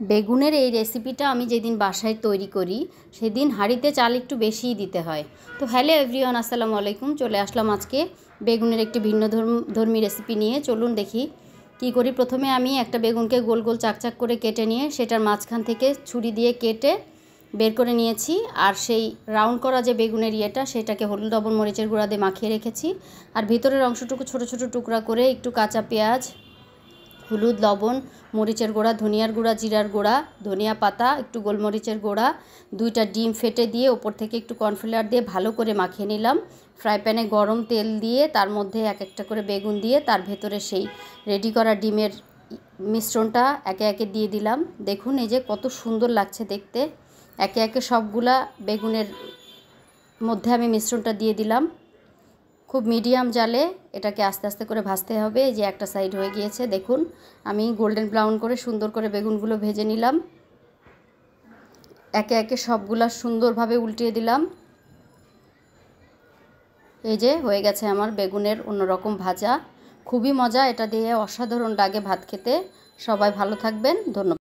বেগুনের এই রেসিপিটা আমি যেদিন বাসায় তৈরি করি সেদিন হাঁড়িতে চাল একটু বেশিই দিতে হয়। তো হ্যালো এভরিওয়ান, আসসালামু আলাইকুম। চলে আসলাম আজকে বেগুনের একটি ভিন্ন ধর্মী রেসিপি নিয়ে। চলুন দেখি কি করি। প্রথমে আমি একটা বেগুনকে গোল গোল চাকচাক করে কেটে নিয়ে সেটার মাঝখান থেকে ছুরি দিয়ে কেটে বের করে নিয়েছি। আর সেই রাউন্ড করা যে বেগুনের ইয়েটা সেটাকে হলুদ লবণ মরিচের গুঁড়া দিয়ে মাখিয়ে রেখেছি। আর ভিতরের অংশটুকু ছোট ছোট টুকরা করে একটু কাঁচা পেঁয়াজ, হলুদ লবণ মরিচের গুঁড়া, ধনিয়ার গুঁড়া, জিরার গুঁড়া, ধনিয়া পাতা, একটু গোলমরিচের গুঁড়া, 2টা ডিম ফেটে দিয়ে ওপর থেকে একটু কর্নফ্লাওয়ার দিয়ে ভালো করে মাখিয়ে নিলাম। ফ্রাই প্যানে গরম তেল দিয়ে তার মধ্যে এক একটা করে বেগুন দিয়ে তার ভেতরে সেই রেডি করা ডিমের মিশ্রণটা একে একে দিয়ে দিলাম। দেখুন এই যে কত সুন্দর লাগছে দেখতে। একে একে সবগুলা বেগুনের মধ্যে আমি মিশ্রণটা দিয়ে দিলাম। খুব মিডিয়াম জালে এটাকে আস্তে আস্তে করে ভাজতে হবে। এই যে একটা সাইড হয়ে গিয়েছে, দেখুন আমি গোল্ডেন ব্রাউন করে সুন্দর করে বেগুনগুলো ভেজে নিলাম। একে একে সবগুলা সুন্দরভাবে উল্টিয়ে দিলাম। এই যে হয়ে গেছে আমার বেগুনের অন্যরকম ভাজা। খুবই মজা, এটা দিয়ে অসাধারণ লাগে ভাত খেতে। সবাই ভালো থাকবেন, ধন্যবাদ।